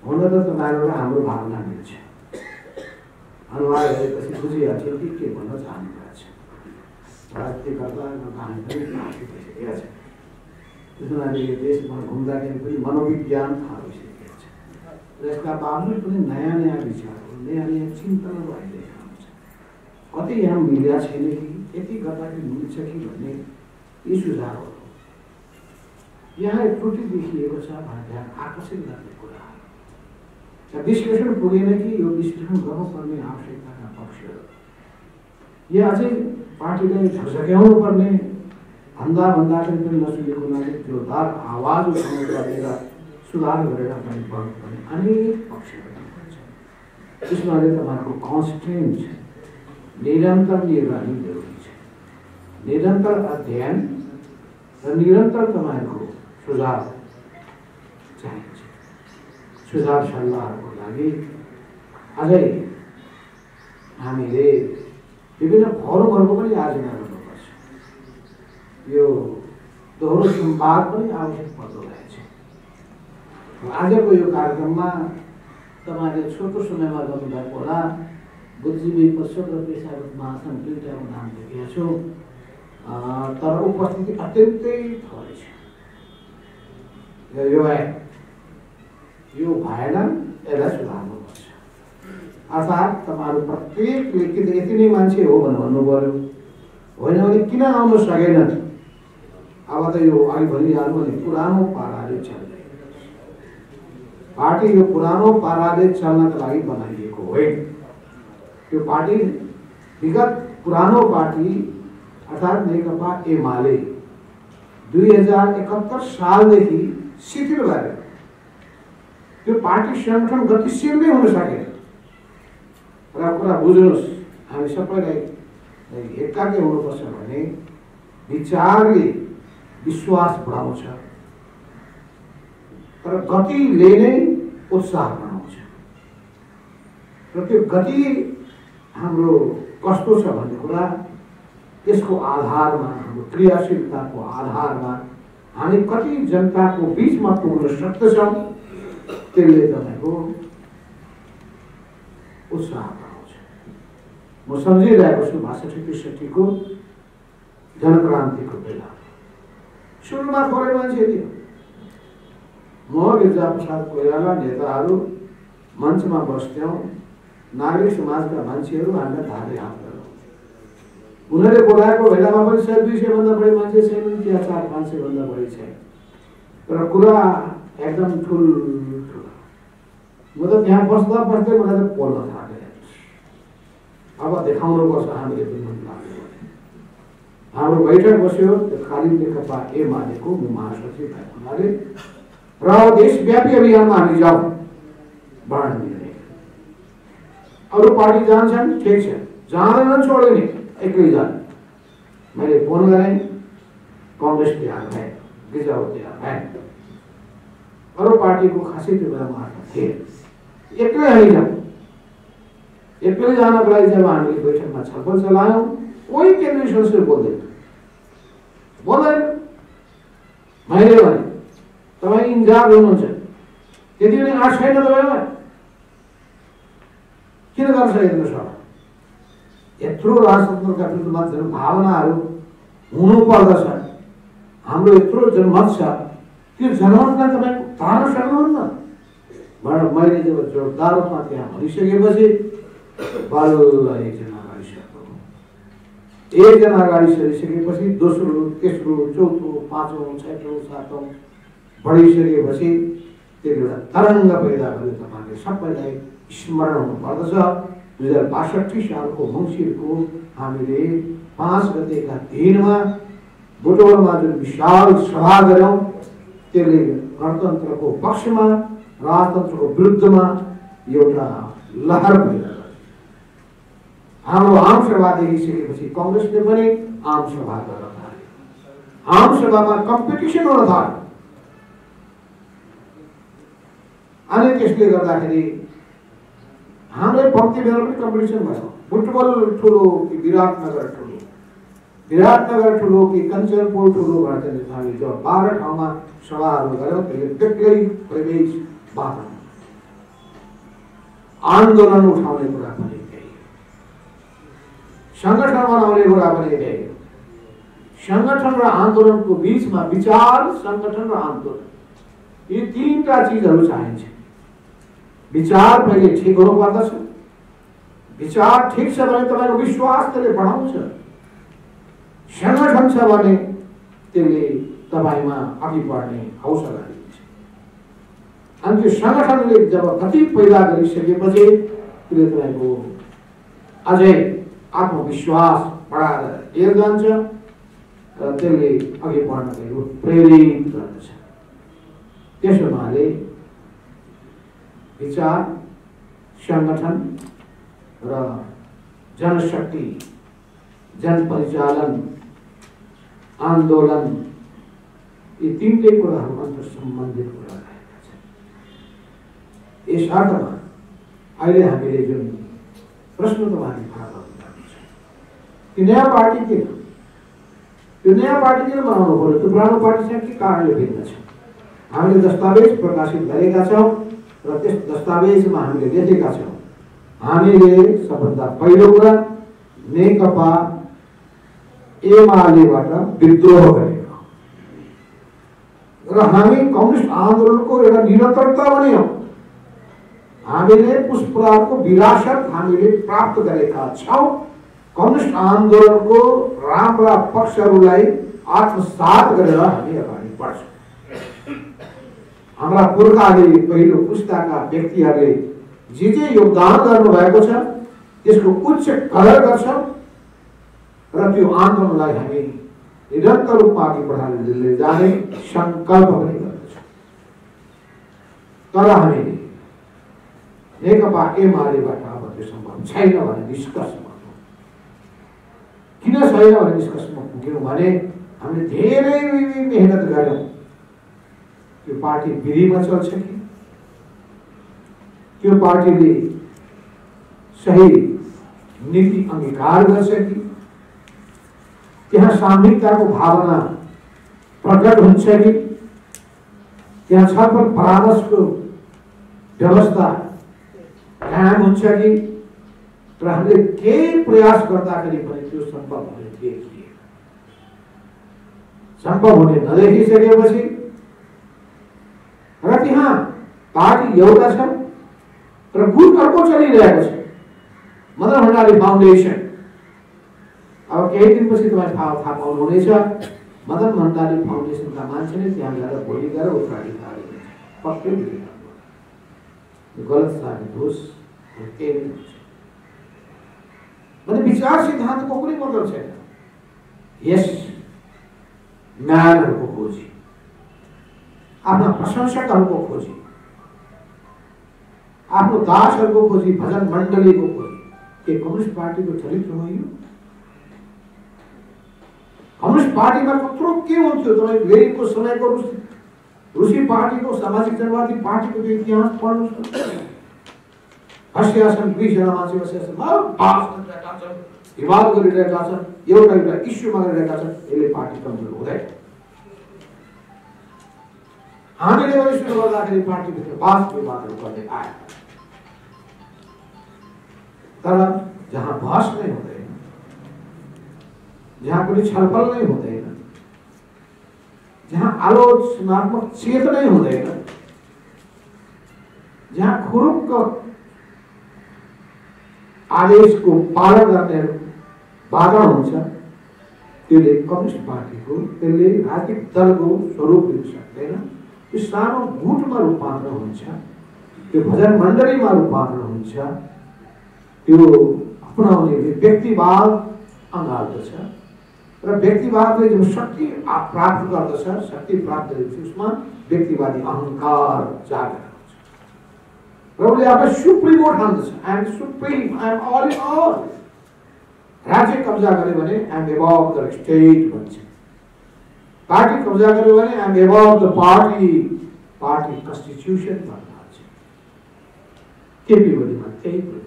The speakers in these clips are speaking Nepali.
हुन त तपाईँहरू हाम्रो भावना मिल्छ। अनुहार हेरेपछि बुझिहाल्छौँ कि के भन्न चाहनु भएको छ। राजनीति गर्दा हामी पनि भइसकेका छ। त्यसो हुनाले यो देशमा घुम्दाखेरि पनि मनोविज्ञान थाहा भइसकेको छ। यसका बावजुद पनि नयाँ नयाँ विचारहरू, नयाँ नयाँ चिन्तनहरू आइरहेका हुन्छ। कतै यहाँ मिलेका छैन कि यति गर्दाखेरि मिल्छ कि भन्ने यी सुझावहरू यहाँ त्रुटि देखिएको छ भनेर ध्यान आकर्षित गर्ने कुरा। विश्लेषण पुगेन कि यो विश्लेषण गर्नुपर्ने आवश्यकताका पक्षहरू या अझै पार्टीलाई झकझक्याउनु पर्ने भन्दा पनि नसुनेको हुनाले जोरदार आवाज उठाउनु पर्ने र सुधार गरेर पनि बढ्नुपर्ने अनेक पक्षहरू छ। त्यसमा तपाईँहरूको कन्स्टेन्ट निरन्तर निगरानी जरुरी छ। निरन्तर अध्ययन र निरन्तर तपाईँहरूको सुझाव चाहिन्छ। सुझाव सल्लाहहरूको लागि अझै हामीले विभिन्न फोरमहरूको पनि आयोजना गर्नुपर्छ। यो दोहोरो संवाद पनि आवश्यक पर्दो रहेछ। आजको यो कार्यक्रममा तपाईँले छोटो समयमा गर्नुभएको होला। बुद्धिजीवी परिषद र पेसागत महासङ्घ दुईवटाको नाम लेखेको छु, तर उपस्थिति अत्यन्तै थोरै छ। यो भएन, यसलाई सुधार्नुपर्छ। अर्थात् तपाईँहरू प्रत्येकले कि त यति नै मान्छे हो भनेर भन्नु पर्यो, होइन भने किन आउन सकेनन्। अब त यो अघि भनिहाल्नु भने पुरानो पाराले चल्दै पार्टी यो पुरानो पाराले चल्नका लागि बनाइएको होइन। त्यो पार्टी विगत पुरानो पार्टी अर्थात् नेकपा एमाले 2071 सालदेखि शिथिल भयो। त्यो पार्टी संगठन गतिशील नै हुन सकेन। र कुरा बुझ्नुहोस्, हामी सबैलाई एकाकै हुनुपर्छ भने विचारले विश्वास बढाउँछ, तर गतिले नै उत्साह बढाउँछ। र त्यो गति हाम्रो कस्तो छ भन्ने कुरा त्यसको आधारमा, हाम्रो क्रियाशीलताको आधारमा हामी कति जनताको बीचमा पुग्न सक्दछौँ, त्यसले तपाईँको उत्साह बढाउँछ। म सम्झिरहेको छु 62-63 को जनक्रान्तिको बेला सुरुमा थोरै मान्छे थियो। म गिरिजाप्रसाद कोइराला नेताहरू मञ्चमा बस्थ्यौँ। नागरिक समाजका मान्छेहरू हामीलाई धारे हात गरौँ। उनीहरूले बोलाएको बेलामा पनि 100-200 भन्दा बढी मान्छे छैनन्, त्यहाँ 400-500 भन्दा बढी छैन। तर कुरा एकदम ठुलो। म त त्यहाँ बस्दा बस्दै मलाई त पोल्न थालेँ। अब देखाउनुपर्छ हामीले पनि लाग्यो। हाम्रो बैठक बस्यो, खाली नेकपा एमालेको म महासचिव भएको हुनाले र देशव्यापी अभियानमा हामी जाउँ बाँड मिल्ने। अरू पार्टी जान्छन्, ठिक छ, जाँदैनन् छोड्ने, एक्लै जाने। मैले फोन गरेँ, कांग्रेस तैयार है, गिरिजाओ तैयार है। अरू पार्टीको खासै त्यो बेलामा थिए। एक्लै हामी जाउँ। एक्लै जानको लागि जब हामीले बैठकमा छलफल चलायौँ, कोही केन्द्रीय सदस्य बोल्दैन। मैले भने तपाईँ इन्चार्ज हुनुहुन्छ, त्यति पनि आँट छैन तपाईँमा, किन गर्न सकेन सर? यत्रो राजतन्त्रका विरुद्ध मान्छेहरू भावनाहरू हुनु पर्दछ। हाम्रो यत्रो जनमत छ, त्यो जनमतलाई तपाईँ तार्न सक्नुहुन्न। मैले जब जोरदार रूपमा त्यहाँ भनिसकेपछि बल्ल एकजना अगाडि सरिसकेपछि दोस्रो, तेस्रो, चौथो, पाँचौँ, छैटौँ, सातौँ बढिसकेपछि त्यो एउटा तरङ्ग पैदा गर्यो। तपाईँले सबैलाई स्मरण हुनुपर्दछ 2062 सालको मङ्सिरको हामीले 5 गतेका दिनमा बुटवलमा जुन विशाल सभा गऱ्यौँ, त्यसले गणतन्त्रको पक्षमा, राजतन्त्रको विरुद्धमा एउटा लहर पैदा गर्यो। हाम्रो आम सभा देखिसकेपछि कांग्रेसले पनि आम सभा गर्न थाल्यो। आम सभामा कम्पिटिसन हुन थाल्यो। अनि त्यसले गर्दाखेरि हाम्रो पंक्तिमा पनि कम्पिटिसन भयो। बुटवल ठुलो कि विराटनगर ठुलो, विराटनगर ठुलो कि कञ्चनपुर ठुलो भनेर हामी जब 12 ठाउँमा सभाहरू गऱ्यौँ, त्यसले बेग्लै परिवेश वातावरण आन्दोलन उठाउने कुरा पनि त्यही हो, संगठन बनाउने कुरा पनि त्यही हो। संगठन र आन्दोलनको बीचमा विचार, संगठन र आन्दोलन, यी तीनटा चीजहरू चाहिन्छ। विचार पहिले ठिक हुनुपर्दछ। विचार ठिक छ भने तपाईको विश्वास त्यसले बढाउँछ। संगठन छ भने त्यसले तपाईमा अघि बढ्ने हौसला दिन्छ। अनि त्यो संगठनले जब गति पैदा गरिसकेपछि त्यसले तपाईको अझै आत्मविश्वास बढाएर लिएर जान्छ र त्यसले अघि बढ्नको प्रेरित गर्दछ। त्यसो हुनाले विचार, संगठन र जनशक्ति, जनपरिचालन, आन्दोलन, यी तीनटै कुराहरू अन्तर्सम्बन्धित कुरा रहेका छन्। यस अर्थमा अहिले हामीले जुन प्रश्न तपाईहरुले खडा गर्नुभएको छ, त्यो नयाँ पार्टी किन? त्यो नयाँ पार्टी किन बनाउनु पर्यो? त्यो पुरानो पार्टीसँग के कारणले भिन्न छ? हामीले दस्तावेज प्रकाशित गरेका छौँ र त्यस दस्तावेजमा हामीले लेखेका छौँ, हामीले सबभन्दा पहिलो कुरा नेकपा एमालेबाट विद्रोह गरेको र हामी कम्युनिस्ट आन्दोलनको एउटा निरन्तरता पनि हो। हामीले पुष्पलालको विरासत हामीले प्राप्त गरेका छौँ। कम्युनिस्ट आन्दोलनको राम्रा पक्षहरूलाई आत्मसात गरेर हामी अगाडि बढ्छौँ। हाम्रा पुर्खाले, पहिलो पुस्ताका व्यक्तिहरूले जे योगदान गर्नुभएको छ त्यसको उच्च कदर गर्छौँ र त्यो आन्दोलनलाई हामी निरन्तर रूपमा अघि बढाएर लिएर जाने संकल्प पनि गर्दछौँ। तर हामीले नेकपा एमालेबाट अब त्यो सम्भव छैन भन्ने निष्कर्षमा किन छैन भन्ने निष्कर्षमा पुग्यौँ भने हामीले धेरै मेहनत गर्यौँ। त्यो पार्टी विधिमा चल्छ कि, त्यो पार्टीले सही नीति अंगीकार गर्छ कि, त्यहाँ सामूहिकताको भावना प्रकट हुन्छ कि, त्यहाँ छलफल परामर्शको व्यवस्था कायम हुन्छ कि, र हामीले केही प्रयास गर्दाखेरि पनि त्यो सम्भव हुने देखिए। सम्भव हुने नदेखिसकेपछि र त्यहाँ पार्टी एउटा छ र गुट अर्को चलिरहेको छ, मदन भण्डारी फाउन्डेसन। अब केही दिनपछि तपाईँ थाहा पाउनुहुनेछ, मदन भण्डारी फाउन्डेसनका मान्छेले त्यहाँ गएर भोलि गएर उत्तराधिकारी पक्कै गलत साबित होस् केही पनि हुन्छ भने विचार सिद्धान्तको कुनै मतलब छैन। यस म्यानहरूको खोजी, आफ्ना प्रशंसकहरूको खोजी, आफ्नो दासहरूको खोजी, भजन मण्डलीको खोजी के कम्युनिस्ट पार्टीको चरित्र हो यो? कम्युनिस्ट पार्टीमा कत्रो के हुन्थ्यो? तपाईँ लेनिनको समयको रुसी पार्टीको, सामाजिक जनवादी पार्टीको त्यो इतिहास पढ्नुहोस्। हस्यासन 20 जना मान्छे बसेछन्, भाषण गरिरहेका छन्, विवाद गरिरहेका छन्, एउटा इस्युमा गरिरहेका छन्। यसले पार्टी कमजोर हुँदैन। हामीले पनि सुरु गर्दाखेरि पार्टीभित्र बास विवादहरू गर्दै आए, तर जहाँ बहस नै हुँदैन, जहाँ कुनै छलफल नै हुँदैन, जहाँ आलोचनात्मक चेत नै हुँदैन, जहाँ खुरुक्क आदेशको पालन गर्ने बाधा हुन्छ, त्यसले कम्युनिस्ट पार्टीको, त्यसले राजनीतिक दलको स्वरूप लिन सक्दैन। त्यो सानो गुटमा रूपान्तरण हुन्छ, त्यो भजन मण्डलीमा रूपान्तरण हुन्छ, त्यो अपनाउने व्यक्तिवाद अँगाल्दछ र व्यक्तिवादले जुन शक्ति प्राप्त गर्दछ, शक्ति प्राप्त गरेपछि उसमा व्यक्तिवादी अहंकार जागेर आउँछ र उसले आफूलाई सुप्रिमो ठान्दछ। I am supreme, I am all in all. राज्य कब्जा गर्यो भने I am above the state भन्छ, पार्टी कब्जा गर्यो भने I am above the party, party constitution भन्छ। केपी ओलीमा त्यही कुरा।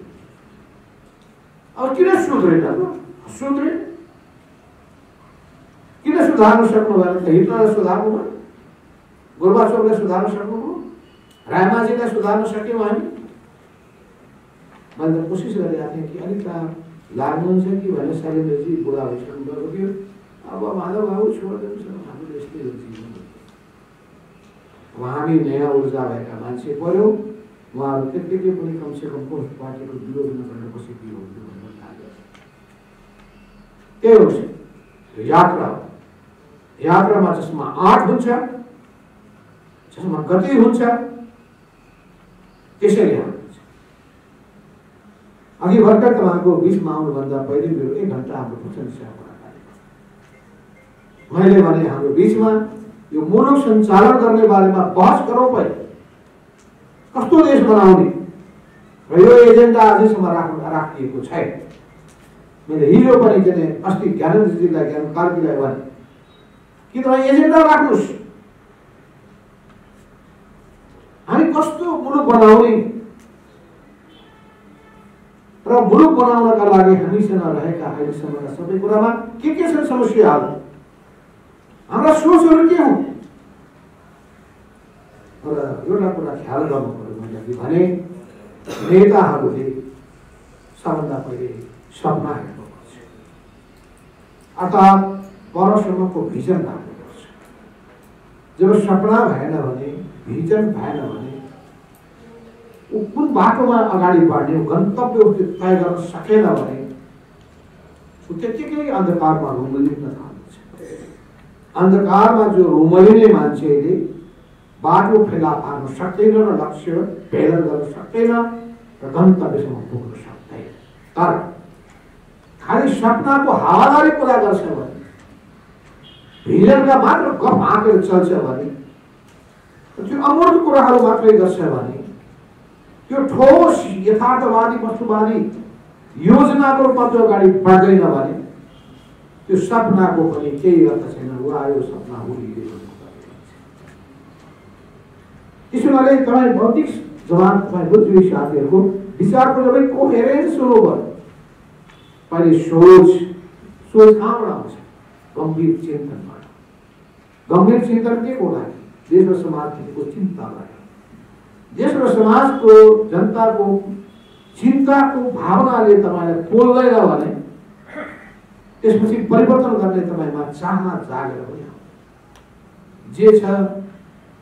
अब किन सुध्रेन? सुध्रे किन सुधार्न सक्नु भएन? हिटलरलाई सुधार्नु भयो, गोर्बाचोभलाई सुधार्न सक्नुभयो, रायमाझीलाई सुधार्न सक्यौँ हामी, मैले त कोसिस गरिरहेको थिएँ कि अलिक लाग्नुहुन्छ कि भनेर शैलेन्द्रजी बुढा भइसक्नु भएको थियो। अब माधव बाबु छोडिदिनुहोस् न, हामीले यस्तै हो जीवन। हामी नयाँ ऊर्जा भएका मान्छे पर्यौँ, उहाँहरू त्यत्तिकै पनि कमसेकम कोष पार्टीको विरोध नगरेर बसेको हो भनेर लाग्यो। त्यही हो यात्रा। यात्रामा जसमा आँट हुन्छ, जसमा गति हुन्छ, त्यसैले हुन्छ। अघि भर्खर तपाईँको बिचमा आउनुभन्दा पहिले मेरो 1 घण्टा हाम्रो प्रशंसा कुराकानी। मैले भने हाम्रो बिचमा यो मुलुक सञ्चालन गर्ने बारेमा बहस गरौँ पहिले, कस्तो देश बनाउने, र यो एजेन्डा अझैसम्म राखिएको छैन। मैले हिजो पनि के अस्ति ज्ञानेन्द्रजीलाई ज्ञान कार्कीलाई भने कि तपाईँ एजेन्डा राख्नुहोस्, हामी कस्तो मुलुक बनाउने र मुलुक बनाउनका लागि हामीसँग रहेका अहिलेसम्मका सबै कुरामा के छन् समस्याहरू, हाम्रा सोचहरू के हुन्। र एउटा कुरा ख्याल गर्नु पर्यो, मैले अघि भने नेताहरूले सबभन्दा पहिले सपना हेर्नुपर्छ, अर्थात् परसम्मको भिजन राख्नुपर्छ। जब सपना भएन भने, भिजन भएन भने ऊ कुन बाटोमा अगाडि बढ्ने, गन्तव्य उसले तय गर्न सकेन भने ऊ त्यत्तिकै अन्धकारमा रुमलिन थाल्छ। अन्धकारमा जो रुमलिने मान्छेले बाटो फेला पार्न सक्दैन र लक्ष्य भेदन गर्न सक्दैन र गन्तव्यसम्म पुग्न सक्दैन। तर खालि सपनाको हावादारी कुरा गर्छ भने, भिजनका मात्र गफ हाँकेर चल्छ भने, त्यो अमूर्त कुराहरू मात्रै गर्छ भने, त्यो ठोस यथार्थवादी वस्तुवादी योजनाको रूपमा त्यो अगाडि बढ्दैन भने त्यो सपनाको पनि केही अर्थ छैन। वा यो सपना उडिएको त्यसोले तपाईँ भौतिक जवान, तपाईँ बुद्धिजीवी साथीहरूको विचारको जब कोहेरेन्स सुरु भयो, पहिले सोच कहाँबाट आउँछ? गम्भीर चिन्तनबाट। गम्भीर चिन्तन के को लागि? देश र समाजको चिन्ता लागि, देश र समाजको जनताको चिन्ताको भावनाले तपाईँलाई पोल्दैन भने त्यसपछि परिवर्तन गर्ने तपाईँमा चाहना जागेर पनि जे छ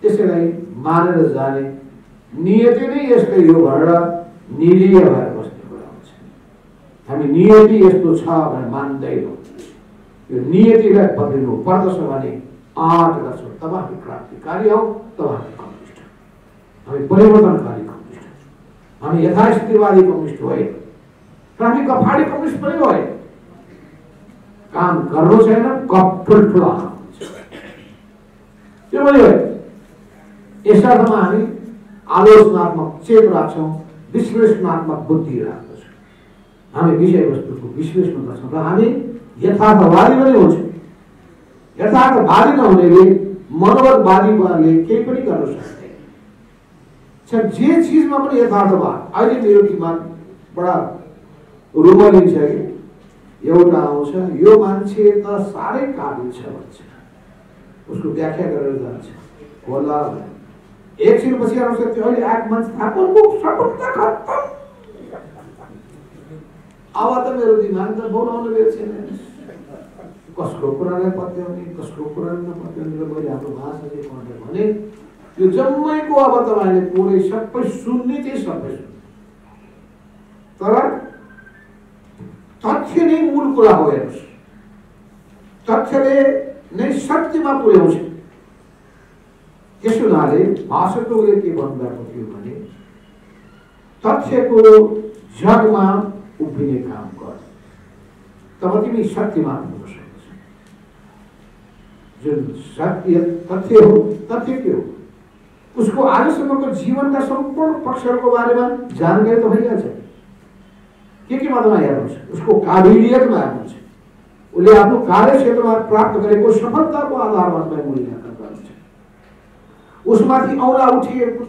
त्यसैलाई मानेर जाने नियति नै यस्तै हो भनेर निरीह भएर बस्ने कुरा हुन्छ। हामी नियति यस्तो छ भनेर मान्दैनौँ। यो नियतिलाई बदलिनु पर्दछ भने आँट गर्छौँ, तब हामी क्रान्तिकारी हौ, तब हामी कम्युनिस्ट हौँ, हामी परिवर्तनकारी कम्युनिस्ट हौँ, हामी यथास्थितिवादी कम्युनिस्ट होइन र हामी गफाडी कम्युनिस्ट पनि होइन। काम गर्नु छैन, गफ ठुल्ठुलो हुन्छ, त्यो पनि होइन। यसर्थमा हामी आलोचनात्मक चेत राख्छौँ, विश्लेषणात्मक बुद्धि राख्दछौँ, हामी विषयवस्तुको विश्लेषण गर्छौँ र हामी यथार्थवादी पनि हुन्छौँ। यथार्थवादी नहुनेले मनोवादवादीले केही पनि गर्न सक्दैन। जे चिजमा पनि यथार्थवाद, अहिले मेरो दिमाग बडा रुमलिन्छ कि एउटा आउँछ, यो मान्छे त साह्रै काबिल छ भन्छ, उसको व्याख्या गरेर जान्छ होला। एकछिनपछि आउँछ त्यो अहिले एक मान्छे थापाको सबभन्दा खत्तम। अब त मेरो दिमाग त बोलाउनु बेर छैन, कसको कुरालाई पत्याउने, कसको कुरालाई नपत्याउने। मैले हाम्रो भाषा चाहिँ भने यो जम्मैको अब तपाईँले पुरै सबै सुन्ने चाहिँ सबै सुन्ने, तर तथ्य नै मूल कुरा हो। हेर्नुहोस्, तथ्यले नै सत्यमा पुर्याउँछ। त्यस हुनाले भाषाकोले के भन्नुभएको थियो भने तथ्यको जगमा उभिने काम गर, तब तिमी सत्यमा पुग्न सक्छौ। जुन सत्य तथ्य हो, तथ्य के हो? उसको आजसम्मको जीवनका सम्पूर्ण पक्षहरूको बारेमा जानकारी त भइहाल्छ। केमा तपाईँ हेर्नुहुन्छ? उसको काबिलियतमा हेर्नुहुन्छ, उसले आफ्नो कार्यक्षेत्रमा प्राप्त गरेको सफलताको आधारमा तपाईँ मूल्याङ्कन गर्नुहुन्छ। उसमाथि औँला उठिएको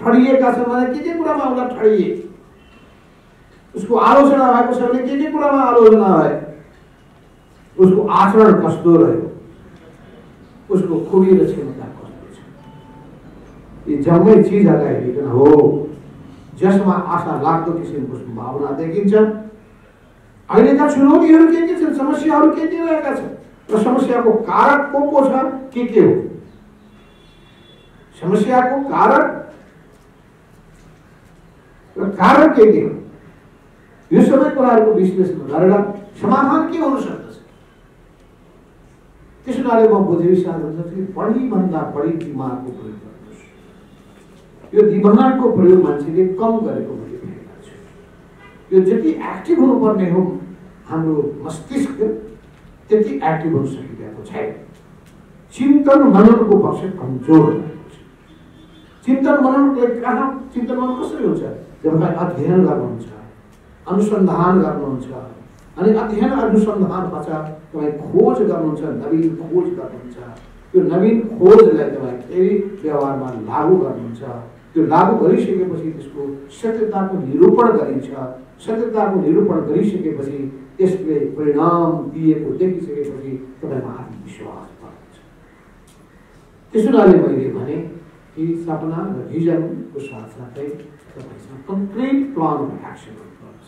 ठडिएका छन् भने के कुरामा औँला ठडिए, उसको आलोचना भएको छ भने के कुरामा आलोचना भए, उसको आचरण कस्तो रह्यो, उसको खुबी र क्षमता कस्तो छ, यी जम्मै चिजहरूलाई हेरिकन हो जसमा आशा लाग्दो किसिमको सम्भावना देखिन्छ। अहिलेका चुनौतीहरू के छन्, समस्याहरू के रहेका छन् र समस्याको कारक को छ, के हो, समस्याको कारक र कारण के हो, यो सबै कुराहरूको विश्लेषण गरेर समाधान के हुन सक्दछ। त्यसैले म बुझेँ साथी बढीभन्दा बढी दिमागको प्रयोग गर्नुहोस्। यो दिमागको प्रयोग मान्छेले कम गरेको मैले देखेको छु। यो जति एक्टिभ हुनुपर्ने हो हाम्रो मस्तिष्क त्यति एक्टिभ हुन सकिरहेको छैन। चिन्तन मननको पक्ष कमजोर भएको छ। चिन्तन मननले कहाँ चिन्तन मनन कसरी हुन्छ, जब तपाईँ अध्ययन गर्नुहुन्छ, अनुसन्धान गर्नुहुन्छ, अनि अध्ययन अनुसन्धान पश्चात तपाईँ खोज गर्नुहुन्छ, नवीन खोज गर्नुहुन्छ। त्यो नवीन खोजलाई तपाईँ फेरि व्यवहारमा लागू गर्नुहुन्छ। त्यो लागू गरिसकेपछि त्यसको सत्यताको निरूपण गरिन्छ। सत्यताको निरूपण गरिसकेपछि त्यसले परिणाम दिएको देखिसकेपछि तपाईँमा आत्मविश्वास बढ्छ। त्यसैले मैले भने कि सपना र भिजनको साथसाथै तपाईँसँग कम्प्लिट प्लान अफ एक्सन हुनुपर्छ।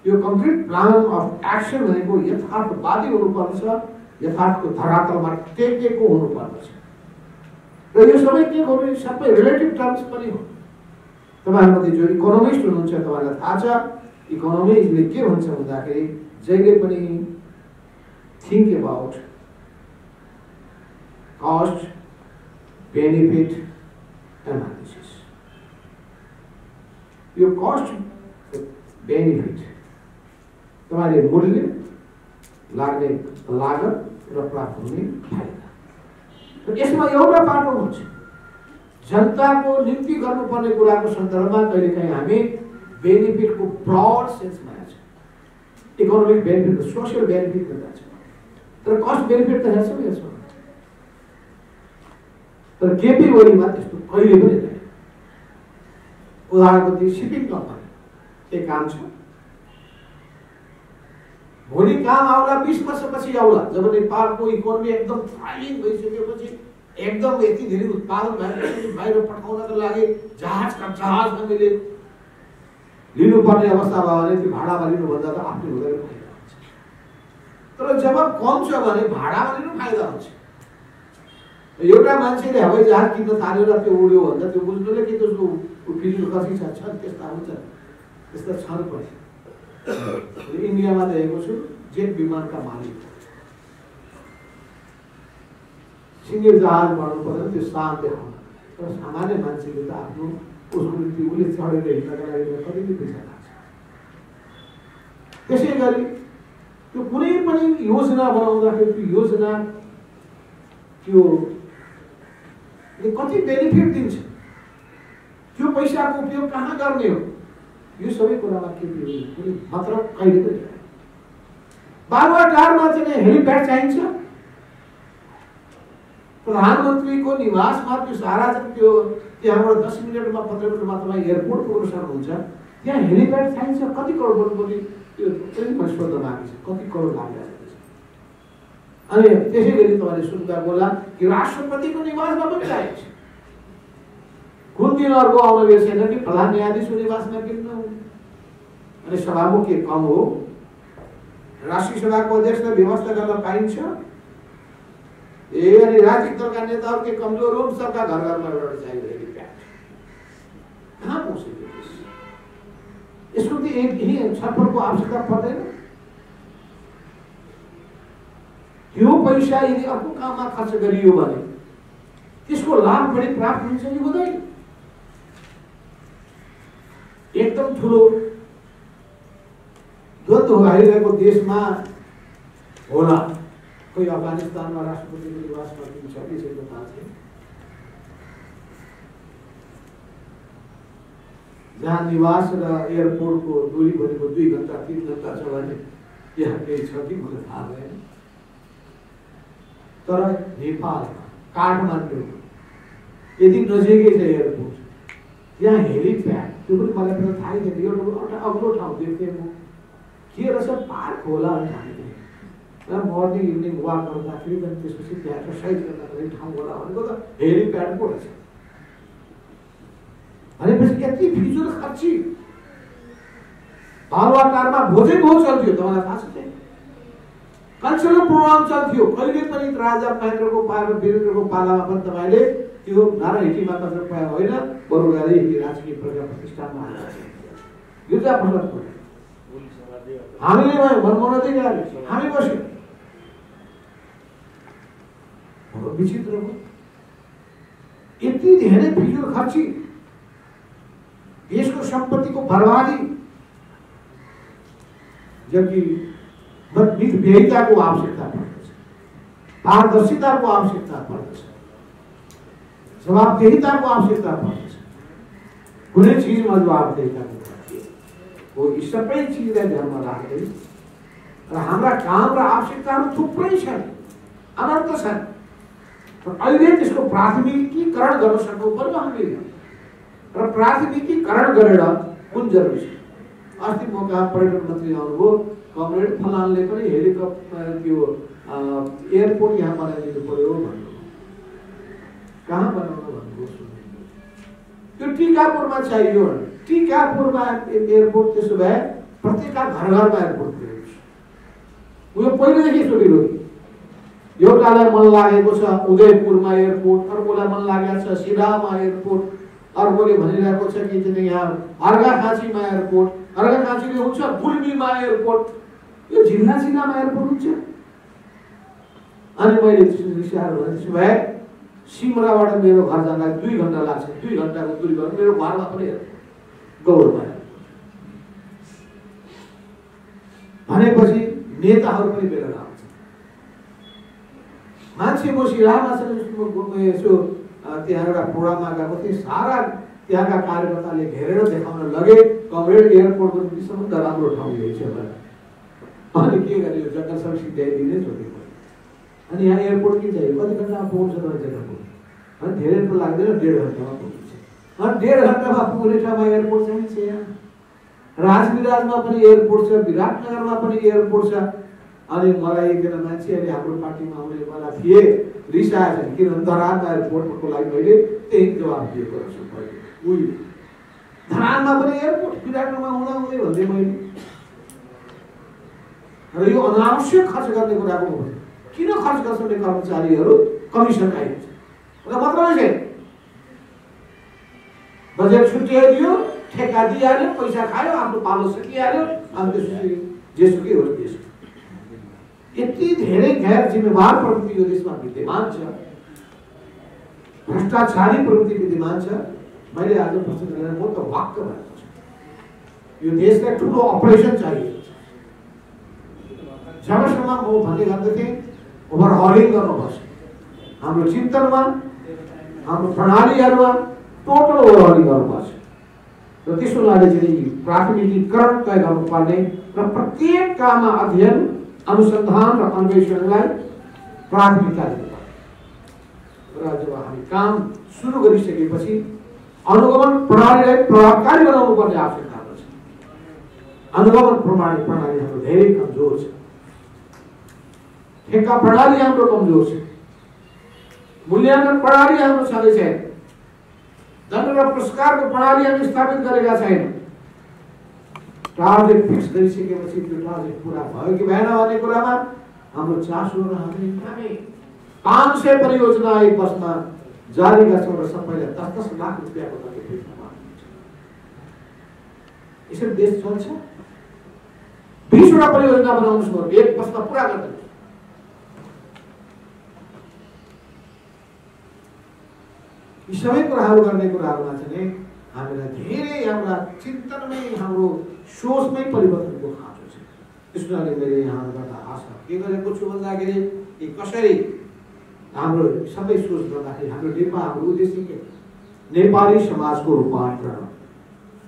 यो कम्प्लिट प्लान अफ एक्सन भनेको यथार्थवादी हुनुपर्छ, यथार्थको धरातलमा टेकेको हुनुपर्छ। र यो सबै के हो भने सबै रिलेटिभ टर्म्स पनि हो। तपाईँहरूमध्ये जो इकोनोमिस्ट हुनुहुन्छ तपाईँलाई थाहा छ इकोनोमिक्सले के भन्छ भन्दाखेरि जहिले पनि think about cost benefit analysis. यो कस्ट बेनिफिट तपाईँले मूल्य लाग्ने लागत र प्राप्त हुने फाइदा, यसमा एउटा बाटो हुन्छ। जनताको निम्ति गर्नुपर्ने कुराको सन्दर्भमा कहिलेकाहीँ हामी बेनिफिटको ब्रड सेन्समा हेर्छौँ। इकोनोमिक बेनिफिट, सोसियल बेनिफिट हेर्छ, तर कस्ट बेनिफिट त हेर्छौँ। तर केपी ओलीमा त्यस्तो कहिले पनि हुँदैन। उदाहरणको लागि सिपिङ कम्पनी एक काम छ, भोलि काम आउला 20 वर्षपछि आउला, जब नेपालको इकोनोमी एकदम थ्राइभिङ भइसकेपछि एकदम यति धेरै उत्पादन भएर बाहिर पठाउनका लागि जहाज हामीले लिनुपर्ने अवस्था भयो भने त्यो भाडामा लिनुभन्दा त आफ्नो हुँदैन फाइदा हुन्छ। तर जब कम छ भने भाडामा लिनु फाइदा हुन्छ। एउटा मान्छेले हवाई जहाज किन्न थाल्यो र त्यो उड्यो भन्दा त्यो बुझ्नुले कि त्यसको फिजिकल कति छ त्यस्ता हुन्छ, त्यस्ता छन् पनि। इन्डियामा देखेको छु जेट विमानका मालिक सिङ्गल जहाज बढ्नु पर्दैन, त्यो शान देखाउन। तर सामान्य मान्छेले त आफ्नो उसले चढेर हिँड्नका लागि कति पनि पैसा लाग्छ। त्यसै गरी त्यो कुनै पनि योजना बनाउँदाखेरि त्यो योजना त्यो कति बेनिफिट दिन्छ, त्यो पैसाको उपयोग कहाँ गर्ने हो, यो सबै कुरामा के मतलब कहिले पनि। बालुवाटारमा चाहिँ हेलिप्याड चाहिन्छ। प्रधानमन्त्रीको निवासमा त्यो सारा चाहिँ त्यो त्यहाँबाट 10 मिनटमा 15 मिनटमा तपाईँ एयरपोर्ट पुग्न सक्नुहुन्छ। त्यहाँ हेलिप्याड चाहिन्छ। कति करोड बढ्नुपर्ने त्यो पनि मैले सोध्न बाँकी छ, कति करोड लागिरहेको छ। अनि त्यसै गरी तपाईँले सुन्दा होला कि राष्ट्रपतिको निवासमा पनि चाहिन्छ। कुन दिन अर्को आउन गएको छैन कि प्रधान न्यायाधीशको निवासमा किन्न। अनि सभामुख के कम हो, राष्ट्रिय सभाको अध्यक्षलाई व्यवस्था गर्न पाइन्छ। अनि राजनीतिक दलका नेताहरू के कमजोर हो, सबका घर घरमा एउटा चाहिरहेको कहाँ पुग्छ यसको त यही छलफलको आवश्यकता पर्दैन। त्यो पैसा यदि अर्को काममा खर्च गरियो भने त्यसको लाभ बढी प्राप्त हुन्छ कि हुँदैन। एकदम ठुलो द्वन्द्व भइरहेको देशमा होला, कोही अफगानिस्तानमा राष्ट्रपतिको निवासमा किन्छ त्यसैको थाहा छैन, जहाँ निवास र एयरपोर्टको दूरी भनेको 2 घण्टा 3 घण्टा छ भने यहाँ केही छ कि मलाई थाहा भएन। तर नेपालमा काठमाडौँ यदि नजिकै छ एयरपोर्ट, त्यहाँ हेलिप्याड, त्यो पनि मलाई पनि थाहै थिएन। एउटा अग्लो ठाउँ देखेँ म, के रहेछ पार्क होला भने हामीले मर्निङ इभिनिङ वाक गर्दाखेरि पनि त्यसपछि त्यहाँ एक्सर्साइज गर्नको लागि ठाउँ होला भनेको त हेलिप्याड पो रहेछ। भनेपछि यति फिजुल खर्ची बालुवाटारमा भोजै भोज चल्थ्यो। तपाईँलाई थाहा छ? कल्चरल प्रोग्राम चल्थ्यो। कहिले पनि राजा महेन्द्रको पाला वीरेन्द्रको पालामा पनि तपाईँले त्यो नारायणहिटीमा मात्र पाए होइन, बरु राजकीय प्रजा प्रतिष्ठानमा गिर्जा प्रसाद हामीले मनमोहनदै गरे, हामी बस्यौँ। विचित्र हो, यति धेरै फिजुल खर्ची, देशको सम्पत्तिको बर्बादी, जबकि मितव्ययिताको आवश्यकता पर्दछ, पारदर्शिताको आवश्यकता पर्दछ, जवाबदेहिताको आवश्यकता पर्दछ। कुनै चिजमा जवाबदेहिताको हो, यी सबै चिजलाई ध्यानमा राख्दै र हाम्रा काम र आवश्यकताहरू थुप्रै छन्, अनन्त छन्। अहिले त्यसको प्राथमिकीकरण गर्न सक्नु पर्यो हामीले, र प्राथमिकीकरण गरेर कुन जरुरी छ। अस्ति म कहाँ पर्यटन मन्त्री आउनुभयो, कमरेड फलानले पनि हेलिकप्टर त्यो एयरपोर्ट यहाँ बनाइदिनु पर्यो भन्नुभयो। कहाँ बनाउनु भन्नुभयो? त्यो टिकापुरमा चाहियो। टिकापुरमा एयरपोर्ट, त्यसो भए प्रत्येक घर घरमा एयरपोर्ट पुर्याउँछ। उयो पहिलेदेखि सोधिरह्यो। एउटालाई मन लागेको छ उदयपुरमा एयरपोर्ट, अर्कोलाई मन लागेको छ सिरामा एयरपोर्ट, अर्कोले भनिरहेको छ कि चाहिँ यहाँ अर्घाखाँचीमा एयरपोर्ट, अर्घाखाँचीले हुन्छ गुल्मीमा एयरपोर्ट, यो जिल्ला जिल्लामा एयरपोर्ट हुन्छ। अनि मैले विचार गरेँ, त्यसो भए सिमराबाट मेरो घर जाँदा 2 घण्टा लाग्छ, 2 घण्टाको दूरीमा मेरो घरमा पनि गौरमा भनेपछि नेताहरू पनि बेला आउँछ। मान्छे बसिरहेको छ। यसो त्यहाँ एउटा प्रोग्राममा गएको थिएँ, सारा त्यहाँका कार्यकर्ताले घेरेर देखाउन लगे कमरेड एयरपोर्टको सबभन्दा राम्रो ठाउँ यही छ भनेर। अनि के गर्ने, यो जग्गासँग सिध्याइदिने सोधेको। अनि यहाँ एयरपोर्ट के चाहियो, कति घण्टामा पुग्छ त जग्गाको? अनि धेरै त लाग्दैन, 1.5 घण्टामा पुग्छ। अनि 1.5 घण्टामा पुग्ने ठाउँमा एयरपोर्ट चाहिन्छ। यहाँ राजविराजमा पनि एयरपोर्ट छ, विराटनगरमा पनि एयरपोर्ट छ। अनि मलाई एकजना मान्छेहरूले हाम्रो पार्टीमा आउने वाला थिए, रिसाएछ किनभने धरानमा एयरपोर्टको लागि मैले त्यही जवाब दिएको छु। उही धरानमा पनि एयरपोर्ट, विराटनगरमा हुँदाहुँदै भन्दै मैले। र यो अनावश्यक खर्च गर्ने कुराको हो। किन खर्च गर्छन् कर्मचारीहरू? कमिसन आइन्छ र मतलब चाहिँ बजेट छुट्याइदियो, ठेक्का दिइहाल्यो, पैसा खायो, आफ्नो पालो सकिहाल्यो, अनि त्यसपछि जेसुकै होस् देश। यति धेरै गैर जिम्मेवार प्रवृत्ति यो देशमा विद्यमान छ, भ्रष्टाचारी प्रवृत्ति विद्यमान छ। मैले आज प्रश्न गरेर म त वाक्क भएको छु, यो देशलाई ठुलो अपरेसन चाहियो। जबसम्म म भन्ने गर्दथे ओभरहलिङ गर्नुपर्छ, हाम्रो चिन्तनमा, हाम्रो प्रणालीहरूमा टोटल ओभरहलिङ गर्नुपर्छ। र त्यसको लागि चाहिँ प्राथमिकीकरण तय गर्नुपर्ने र प्रत्येक काममा अध्ययन, अनुसन्धान र अन्वेषणलाई प्राथमिकता दिनुपर्छ। र जब हामी काम सुरु गरिसकेपछि अनुगमन प्रणालीलाई प्रभावकारी बनाउनु पर्ने आवश्यकता छ। अनुगमन प्रणाली हाम्रो धेरै कमजोर छ, ठेक्का प्रणाली हाम्रो कमजोर छ, मूल्याङ्कन प्रणाली हाम्रो छँदै छैन, दण्ड र पुरस्कारको प्रणाली हामी स्थापित गरेका छैनौँ। टार्गेट फिक्स गरिसकेपछि त्यो टार्गेट पुरा भयो कि भएन भन्ने कुरामा हाम्रो चासो रहँदैन। 500 परियोजना एक वर्षमा जारी गर्छौँ र सबैलाई 10-10 लाख रुपियाँको बजेट यसरी देश चल्छ। 20 वटा परियोजना बनाउनुहोस्, एक वर्षमा पुरा गर्नुहोस्। यी सबै कुराहरू गर्ने कुराहरूमा चाहिँ हामीलाई धेरै हाम्रा चिन्तनमै, हाम्रो सोचमै परिवर्तनको खाँचो छ। त्यसको लागि मैले यहाँबाट आशा के गरेको छु भन्दाखेरि कि कसरी हाम्रो सबै सोच गर्दाखेरि हाम्रो नेपाल उद्देश्य के, नेपाली समाजको रूपान्तरण,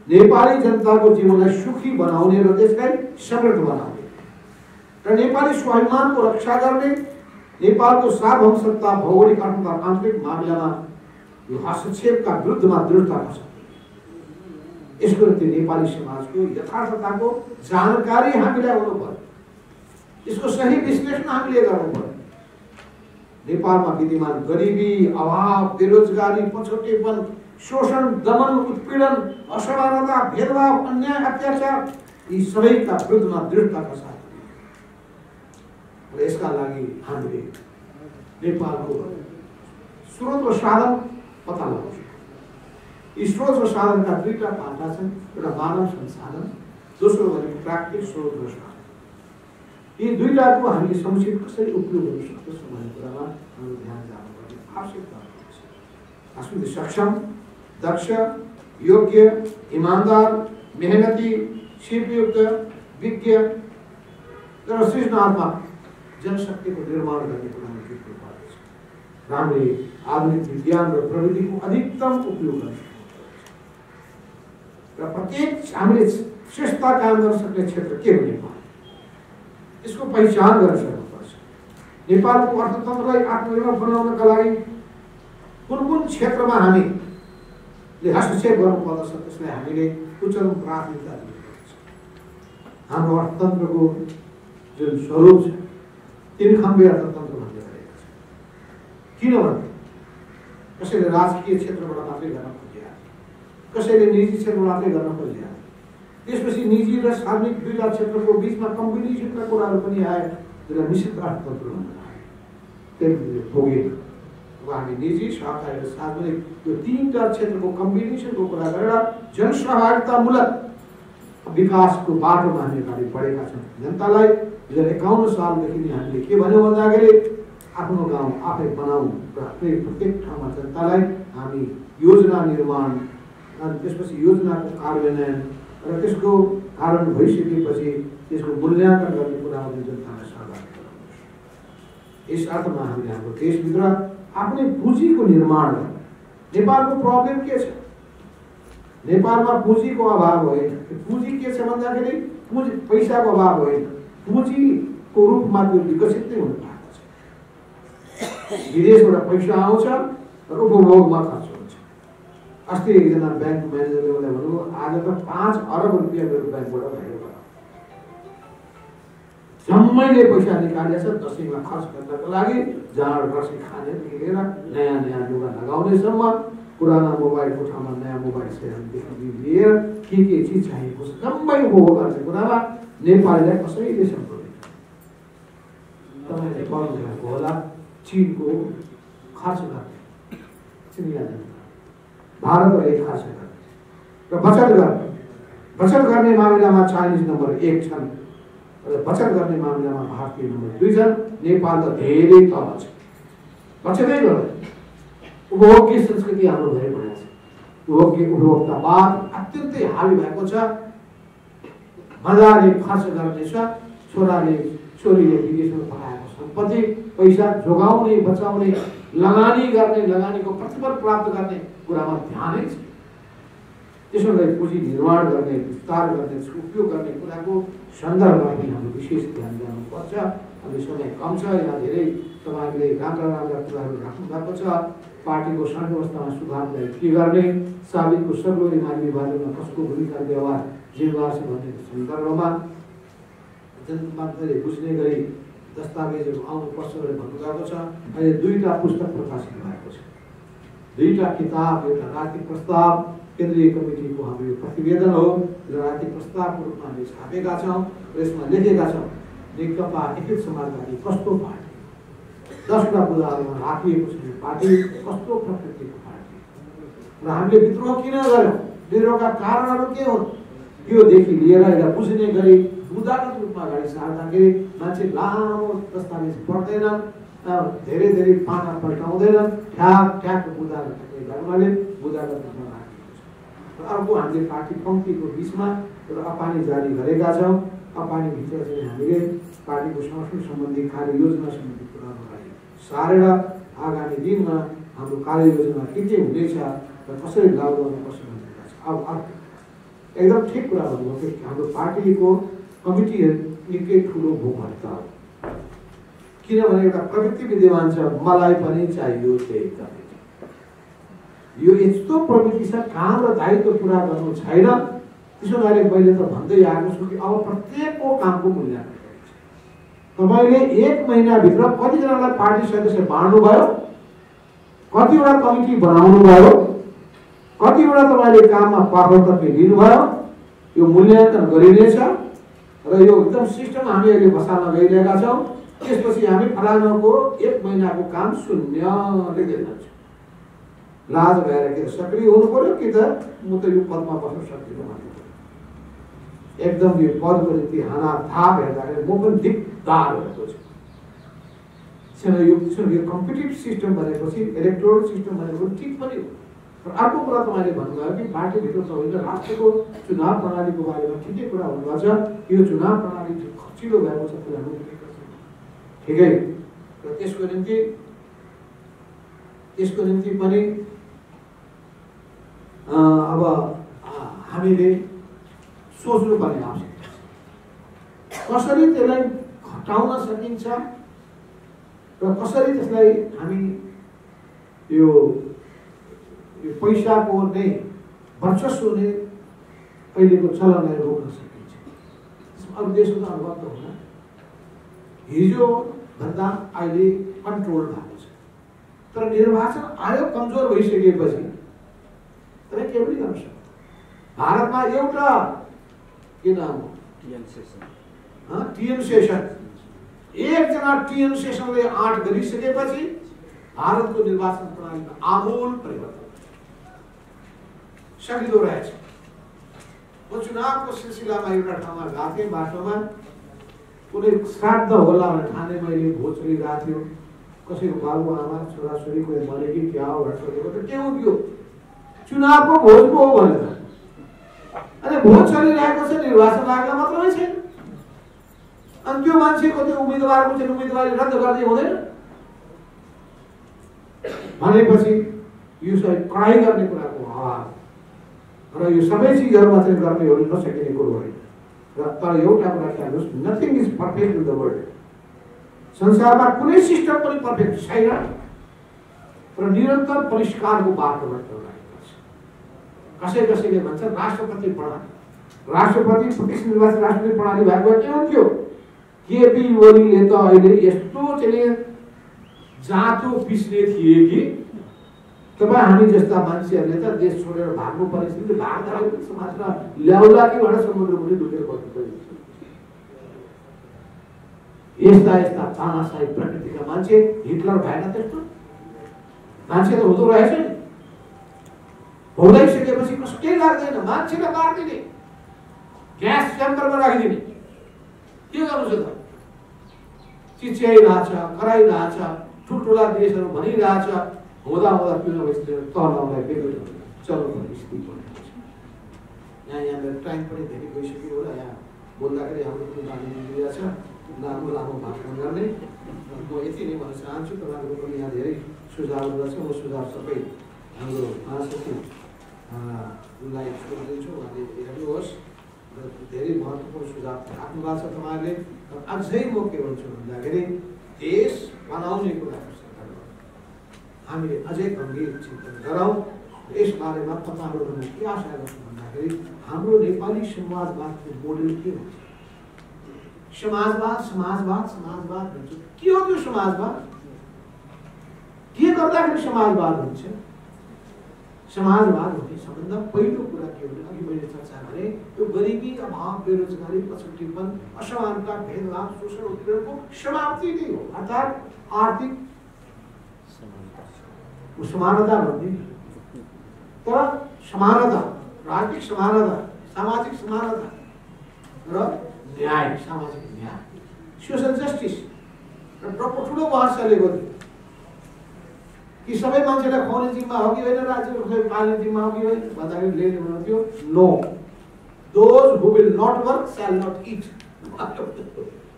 नेपाली जनताको जीवनलाई सुखी बनाउने र त्यसलाई समृद्ध बनाउने र नेपाली स्वाभिमानको रक्षा गर्ने, नेपालको सार्वभौमसत्ता, भौगोलिक आन्तरिक मामिलामा यो हस्तक्षेपका विरुद्धमा दृढता छ। यसको निम्ति नेपाली समाजको यथार्थताको जानकारी हामीलाई हुनु पर्यो, यसको सही विश्लेषण हामीले गर्नु पर्यो। नेपालमा विद्यमान गरिबी, अभाव, बेरोजगारी, पछौटेपन, शोषण, दमन, उत्पीडन, असमानता, भेदभाव, अन्याय, अत्याचार यी सबैका विरुद्धमा दृढताका साथ र यसका लागि हामीले नेपालको स्रोत र साधन पत्ता लगाउँछौँ। यी स्रोत र साधनका दुईटा पाटा छन्, एउटा मानव संसाधन, दोस्रो भनेको प्राकृतिक स्रोत र साधन। यी दुईटाको हामीले समुचित कसरी उपयोग गर्न सक्छौँ भन्ने कुरामा हाम्रो ध्यान जानुपर्ने आवश्यकता छ। आफूले सक्षम, दक्ष, योग्य, ईमानदार, मेहनती, सिपयुक्त, विज्ञ र सृजनात्मक जनशक्तिको निर्माण गर्ने कुरामा जुट्नु पर्दछ। हामीले आधुनिक विज्ञान र प्रविधिको अधिकतम उपयोग गर्न सक्नुपर्छ र प्रत्येक हामीले श्रेष्ठता कायम गर्न सक्ने क्षेत्र के हो? नेपाल। यसको पहिचान गर्न सक्नुपर्छ। नेपालको अर्थतन्त्रलाई आत्मनिर्भर बनाउनका लागि कुन कुन क्षेत्रमा हामीले हस्तक्षेप गर्नुपर्दछ त्यसलाई हामीले उच्चतम प्राथमिकता दिनुपर्छ। हाम्रो अर्थतन्त्रको जुन स्वरूप छ तीन खम्बे अर्थतन्त्र भन्ने गरेको छ। किनभने कसैले राजकीय क्षेत्रबाट मात्रै गर्न खोजिया, कसैले निजी क्षेत्रबाट मात्रै गर्न खोजिया, त्यसपछि निजी र सार्वजनिक दुईटा क्षेत्रको बिचमा कम्बिनेसनका कुराहरू पनि आए, त्यसलाई मिश्रित अर्थतन्त्र भन्न आयो। त्यसले भोगेन। अब हामी निजी, सहकारी र सार्वजनिक यो तीनटा क्षेत्रको कम्बिनेसनको कुरा गरेर जनसहभागितामूलक विकासको बाटोमा हामी अगाडि बढेका छौँ। जनतालाई 2051 सालदेखि नै हामीले के भन्यौँ भन्दाखेरि आफ्नो गाउँ आफै बनाऊ र प्रत्येक ठाउँमा जनतालाई हामी योजना निर्माण अनि त्यसपछि योजनाको कार्यान्वयन र त्यसको कारण भइसकेपछि त्यसको मूल्याङ्कन गर्ने कुरामा जनतालाई सहभागी गराउनुपर्छ। यस अर्थमा हामीले हाम्रो देशभित्र आफ्नै पुँजीको निर्माण गर्नु। नेपालको प्रब्लम के छ? नेपालमा पुँजीको अभाव होइन। पुँजी के छ भन्दाखेरि पुँजी पैसाको अभाव होइन, पुँजीको रूपमा त्यो विकसित नै हुनु भएको छ। विदेशबाट पैसा आउँछ र उपभोगमा खर्च हुन्छ। अस्ति एकजना ब्याङ्क म्यानेजरले मलाई भन्नु, आज त 5 अरब रुपियाँ मेरो ब्याङ्कबाट बाहिर भयो। जम्मैले पैसा निकालेछ दसैँमा खर्च गर्नको लागि, जाँड रक्सी खानेदेखि लिएर नयाँ नयाँ लुगा लगाउनेसम्म, पुराना मोबाइल कोठामा नयाँ मोबाइल सेयरदेखि लिएर के चिज चाहिएको छ जम्मै उपभोग गर्ने कुरामा नेपालीलाई कसैले सम्झँदैन। तपाईँले पढ्नुभएको होला चीनको खर्च गर्ने, भारत अहिले खर्च गर्ने र बचत गर्ने मामिलामा चाइनिज नम्बर 1 छन् र बचत गर्ने मामिलामा भारतीय नम्बर 2 छन्। नेपाल त धेरै तल छ, बचतै गर्दैन। उपभोग्य संस्कृति हाम्रो धेरै बढेको छ। उपभोक्तावाद अत्यन्तै हावी भएको छ। मजाले खर्च गर्ने छ। छोरीले विदेशमा पठाएको सम्पत्ति पैसा जोगाउने, बचाउने, लगानी गर्ने, लगानीको प्रतिफल प्राप्त गर्ने कुरामा ध्यानै छ। त्यसैले पुँजी निर्माण गर्ने, विस्तार गर्ने, उपयोग गर्ने कुराको सन्दर्भमा पनि हामीले विशेष ध्यान दिनुपर्छ। अहिले समय कम छ, यहाँ धेरै तपाईँहरूले राम्रा कुराहरू राख्नु भएको छ। पार्टीको संस्थामा सुधारलाई के गर्ने, साबितको सर्वोच्च मानवीय विभाजनमा कसको भूमिका व्यवहार जिम्मेवार छ भन्ने सन्दर्भमा जनताले बुझ्ने गरी दस्तावेजहरू आउनुपर्छ भनेर भन्नुभएको छ। अहिले 2टा पुस्तक प्रकाशित भएको छ, 2टा किताब, एउटा राजनीतिक प्रस्ताव केन्द्रीय कमिटीको हाम्रो प्रतिवेदन हो र राजनीतिक प्रस्तावको रूपमा हामीले छापेका छौँ र यसमा लेखेका छौँ नेकपा एकीकृत समाजवादी कस्तो पार्टी, 10वटा बुदाहरूमा राखिएको छ पार्टी कस्तो प्रकृतिको पार्टी र हामीले विद्रोह किन गर्यौँ, विद्रोहका कारणहरू के हुन्, योदेखि लिएर एउटा बुझ्ने गरी बुदागत रूपमा अगाडि सार्दाखेरि मान्छे लामो दस्तावेज पढ्दैनन्, धेरै पाना पल्टाउँदैनन्, ठ्याक बुदाहरू गर्नाले बुदागत रूपमा राखिएको छ। र अर्को हामीले पार्टी पङ्क्तिको बिचमा एउटा अपानी जारी गरेका छौँ। अपानीभित्र चाहिँ हामीले पार्टीको संगठन सम्बन्धी कार्ययोजना सम्बन्धी कुराहरूलाई सारेर आगामी दिनमा हाम्रो कार्ययोजना के हुनेछ र कसरी लागू गर्नुपर्छ भनेका छ। अब एकदम ठिक कुरा भन्नुभयो कि हाम्रो पार्टीको कमिटी निकै ठुलो भूमिका हो। किनभने एउटा प्रवृत्ति विद्यमान छ, मलाई पनि चाहियो त्यही कमिटी। यो यस्तो प्रवृत्ति छ, काम र दायित्व पुरा गर्नु छैन। त्यसो भएर मैले त भन्दै आएको छु कि अब प्रत्येकको कामको मूल्याङ्कन गरिन्छ। तपाईँले 1 महिनाभित्र कतिजनालाई पार्टी सदस्य बाँड्नु भयो, कतिवटा कमिटी बनाउनु भयो, कतिवटा तपाईले काममा पाठक लिनुभयो, यो मूल्याङ्कन गरिनेछ र यो एकदम सिस्टम हामी अहिले बसाल्न गइरहेका छौँ। त्यसपछि हामी फलानाको 1 महिनाको काम शून्य लेख्दै जान्छौँ। लाज भएर कि सक्रिय हुनु पर्यो कि त म त यो पदमा बस्न सक्दिनँ भन्नु। एकदम यो पदको निम्ति हानाथाप हेर्दाखेरि म पनि दिक्दार भएको छु। यो कम्पिटिटिभ सिस्टम भनेपछि इलेक्टोरल सिस्टम भनेको ठिक पनि हो, र अर्को कुरा तपाईँले भन्नुभयो कि पार्टीभित्र तपाईँले राष्ट्रको चुनाव प्रणालीको बारेमा ठिकै कुरा भन्नुभएको छ। यो चुनाव प्रणाली खर्चिलो भएको छ कुरा ठिकै, र त्यसको निम्ति पनि अब हामीले सोच्नुपर्ने आवश्यकता छ। कसरी त्यसलाई घटाउन सकिन्छ र कसरी त्यसलाई हामी यो पैसाको नै वर्चस्व नै अहिलेको चलनलाई रोक्न सकिन्छ। अरू देशको अनुभव त हुँदैन, हिजो भन्दा अहिले कन्ट्रोल भएको छ। तर निर्वाचन आयोग कमजोर भइसकेपछि तपाईँ के पनि गर्न सक्दैन। भारतमा एउटा के नाम हो, टिएन सेसन, एकजना टिएन सेसनले 8 गरिसकेपछि भारतको निर्वाचन प्रणालीमा आमूल परिवर्तन सकिँदो रहेछ। म चुनावको सिलसिलामा एउटा ठाउँमा गएको थिएँ, बाटोमा कुनै श्राद्ध होला भनेर ठाने मैले भोज चलिरहेको थियो। कसैको बाबुआमा छोराछोरी कोही मरे कि क्या हो भनेर सोधेको त के हो त्यो चुनावको भोज पो हो भनेर। अनि भोज चलिरहेको छ, निर्वाचन लाग्न मात्रै छैन। अनि त्यो मान्छेको त्यो उम्मेदवारको चाहिँ उम्मेदवारी रद्द गर्दै हुँदैन भनेपछि यो सबै कडाइ गर्ने कुराको आवाज र यो सबै चिजहरूमा चाहिँ गर्ने हो नसकिने कुरो होइन। र तर एउटा कुरा ख्याल होस्, nothing is perfect in the world. संसारमा कुनै सिस्टम पनि पर्फेक्ट छैन र निरन्तर परिष्कारको बाटोमा कसै कसैले भन्छ राष्ट्रपति प्रणाली, राष्ट्रपति प्रत्यक्ष निर्वाचित राष्ट्रपति प्रणाली भएको भए के हुन्थ्यो। केपी ओलीले त अहिले यस्तो चाहिँ जाँतो पिस्ने थिए कि तपाईँ हामी जस्ता मान्छेहरूले त देश छोडेर भाग्नु परिस्थिति भाग्दाखेरि पनि समाजमा ल्याउला कि भनेर समुद्रमुनि डुबेर बस्नु। यस्ता यस्ता तानाशाही प्रकृतिका मान्छे हिटलर भएन त्यस्तो मान्छे त हुँदो रहेछ नि। भोगाइसकेपछि कसो केही लाग्दैन, मान्छेलाई मारिदिने, ग्यास च्याम्बरमा राखिदिने, के गर्नु छ त। चिच्याइरहेछ, कराइरहेछ, ठुल्ठुला देशहरू भनिरहेछ, हुँदा हुँदा पिउन तलाउलाई बेग्लै चल्नुपर्ने स्थिति बनेको छ। यहाँ मेरो टाइम पनि धेरै गइसक्यो होला। यहाँ बोल्दाखेरि हाम्रो पनि बानी मिलिरहेछ, लामो लामो भाषण गर्ने। म यति नै भन्न चाहन्छु। तपाईँहरूको पनि यहाँ धेरै सुझावहरू छ, म सुझाव सबै हाम्रो महासचिवलाई छोडिदिन्छु, उहाँले हेर्नुहोस्। र धेरै महत्त्वपूर्ण सुझाव राख्नु भएको छ तपाईँहरूले। अझै म के भन्छु भन्दाखेरि देश बनाउने कुराको हामीले अझै गम्भीर चिन्तन गरौँ। यस बारेमा तपाईँहरूसँग के आशा गर्छु भन्दाखेरि हाम्रो नेपाली समाजवादको मोडेल के हुन्छ। समाजवाद समाजवाद समाजवाद भन्छ, के हो त्यो समाजवाद? के गर्दाखेरि समाजवाद हुन्छ? समाजवाद हुने सम्बन्ध पहिलो कुरा के हो, अघि मैले चर्चा गरेँ, त्यो गरिबी, अभाव, बेरोजगारी, पछौटेपन, असमानता, भेदभाव, शोषण, उत्पीडनको समाप्ति नै हो। अर्थात् आर्थिक समानता भन्ने, तर समानता, राजनीतिक समानता, सामाजिक समानता र न्याय, सामाजिक न्याय, सोसल जस्टिस र ठुलो बहस चलेको थियो कि सबै मान्छेलाई खुवाउने जिम्मा हो कि होइन, राज्यको पाल्ने जिम्मा हो कि होइन भन्दाखेरि लेख्ने भन्नुहुन्थ्यो no, those who will not work shall not eat.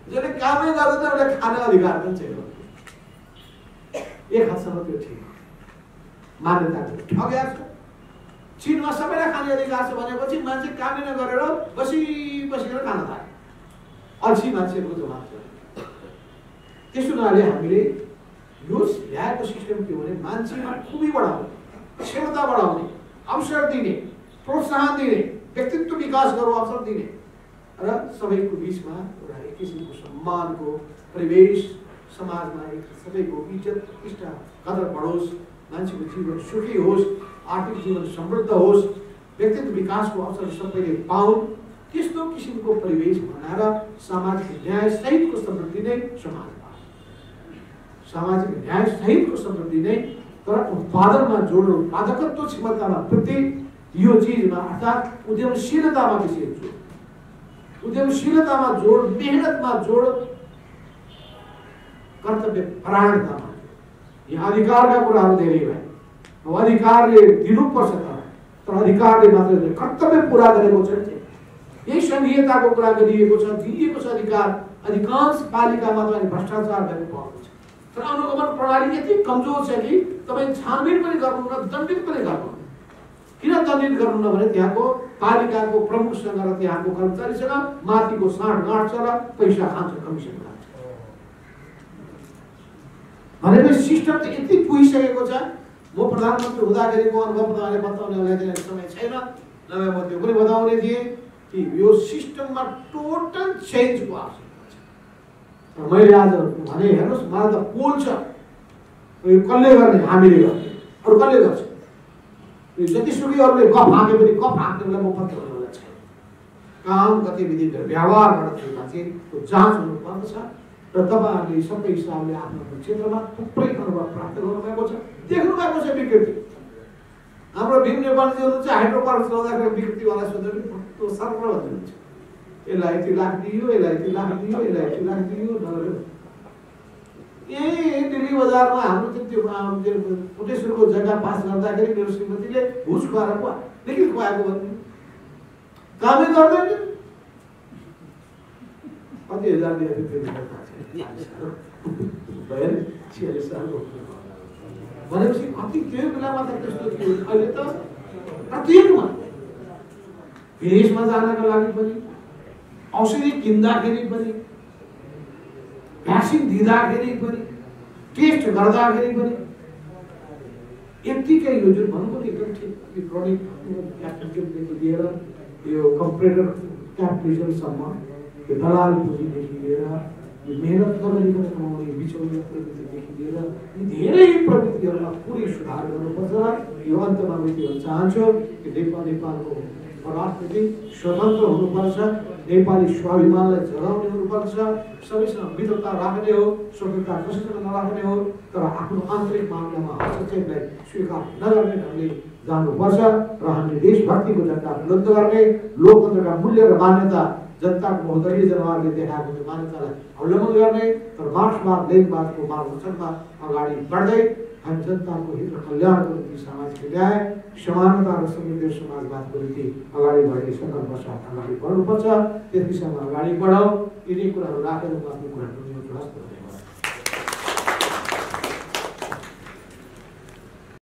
जसले कामै गर्दैन उसले खाने अधिकार पनि छैन। एक हदसम्म त्यो ठिक मान्यताको ठग्या छ। चीनमा सबैलाई खाने अधिकार छ भनेपछि मान्छे कामै नगरेर बसिकन खान थाले, अल्छी मान्छेहरूको जमात छ। त्यसो हुनाले हामीले यो ल्याएको सिस्टम के हो भने मान्छेमा खुबी बढाउने, क्षमता बढाउने, अवसर दिने, प्रोत्साहन दिने, व्यक्तित्व विकास गर्नु अवसर दिने र सबैको बिचमा एउटा एक किसिमको सम्मानको परिवेश, समाजमा एक सबैको इज्जत प्रतिष्ठा कदर बढोस् मान्छेको जीवन सुखी होस्, आर्थिक जीवन समृद्ध होस्, व्यक्तित्व विकासको अवसर सबैले पाउन्, त्यस्तो किसिमको परिवेश बनाएर सामाजिक न्याय सहितको समृद्धि नै समाजवाद, सामाजिक न्याय सहितको समृद्धि नै, तर उत्पादनमा जोड, उत्पादकत्व क्षमतामा वृद्धि, यो चिजमा अर्थात् उद्यमशीलतामा विशेष जोड, उद्यमशीलतामा जोड, मेहनतमा जोड, कर्तव्य परायणतामा। यहाँ अधिकारका कुराहरू धेरै भए, अधिकारले दिनुपर्छ, तर अधिकारले मात्र कर्तव्य पुरा गरेको छैन। यही संघीयताको कुरा गरिएको छ, दिइएको छ अधिकार, अधिकांश पालिकामा तपाईँ भ्रष्टाचार भएको पाउनुहुन्छ। तर अनुगमन प्रणाली यति कमजोर छ कि तपाईँ छानबिन पनि गर्नुहुन्न, दण्डित पनि गर्नुहुन्न। किन दण्डित गर्नुहुन्न भने त्यहाँको पालिकाको प्रमुखसँग र त्यहाँको कर्मचारीसँग माथिको साँठगाँठ छ र पैसा खान्छ, कमिसन खान्छ। भनेपछि सिस्टम त यति पुगिसकेको छ। म प्रधानमन्त्री हुँदाखेरिको अनुभव तपाईँले बताउने होला, समय छैन, नभए म त्यो पनि बताउने थिएँ कि यो सिस्टममा टोटल चेन्जको आवश्यकता छ। मैले आज भने हेर्नुहोस्, मलाई त पोल छ, यो कसले गर्ने, हामीले गर्ने, अरू कसले गर्छ? जतिसुकै अरूले गफ हाँके पनि गफ हाँक्ने बेला म पत्ता लगाउन छैन। काम गतिविधि व्यवहार गर्दा चाहिँ त्यो जाँच हुनुपर्दछ र तपाईँहरूले सबै हिसाबले आफ्नो क्षेत्रमा थुप्रै अनुभव प्राप्त गर्नुभएको छ, देख्नु भएको छ विकृति। हाम्रो भीम नेपालजी हुनुहुन्छ, हाइड्रोपावर चलाउँदाखेरि विकृतिवाला सोध्नु त्यो सर्व भन्नुहुन्छ, यसलाई यति लाख दियो, यसलाई यति लाख दियो, यसलाई यति लाख दियो, यही दिल्ली बजारमा हाम्रो त्यो कोटेश्वरको जग्गा पास गर्दाखेरि मेरो श्रीमतीले घुस खुवाएर पो देखि खुवाएको भन्ने कामै गर्दैन। कति हजार भनेपछि कति त्यो बेलामा त त्यस्तो थियो। अहिले त प्रत्येकमा विदेशमा जानका लागि पनि, औषधि किन्दाखेरि पनि, भ्याक्सिन दिँदाखेरि पनि, टेस्ट गर्दाखेरि पनि यत्तिकै यो जुन भन्नु पनि एकदम ठिक क्रोनिक क्यापिटलदेखि लिएर यो कम्प्रेटर क्यापिटलिजमसम्म, यो दलाल पुँजीदेखि लिएर यो मेहनत गर्ने कमाउने बिचौलिया प्रवृत्तिदेखि लिएर यी धेरै प्रवृत्तिहरूमा पुरै सुधार गर्नुपर्छ। यो अन्तमा म के भन्न चाहन्छु कि नेपालको राजनीति स्वतन्त्र हुनुपर्छ, नेपाली स्वाभिमानलाई जगाउने हुनुपर्छ, सबैसँग मित्रता राख्ने हो, स्वतन्त्रता कसैसँग नराख्ने हो, तर आफ्नो आन्तरिक मामलामा हस्तक्षेपलाई स्वीकार नगर्ने ढङ्गले जानुपर्छ र हामीले देशभक्तिको जनता बुलन्द गर्ने, लोकतन्त्रका मूल्य र मान्यता, जनताको बहुदलीय जनवारले देखाएको त्यो मान्यतालाई अवलम्बन गर्ने, तर मार्क्सवाद लेनिनवादको मार्गदर्शनमा अगाडि बढ्दै हामी जनताको हित र कल्याणको निम्ति सामाजिक न्याय, समानता र समृद्ध समाजवादको निम्ति अगाडि बढ्ने सङ्कल्प साथ अगाडि बढ्नुपर्छ। त्यस दिशामा अगाडि बढाउँ। यिनै कुराहरू राखेर म आफ्नो कुरा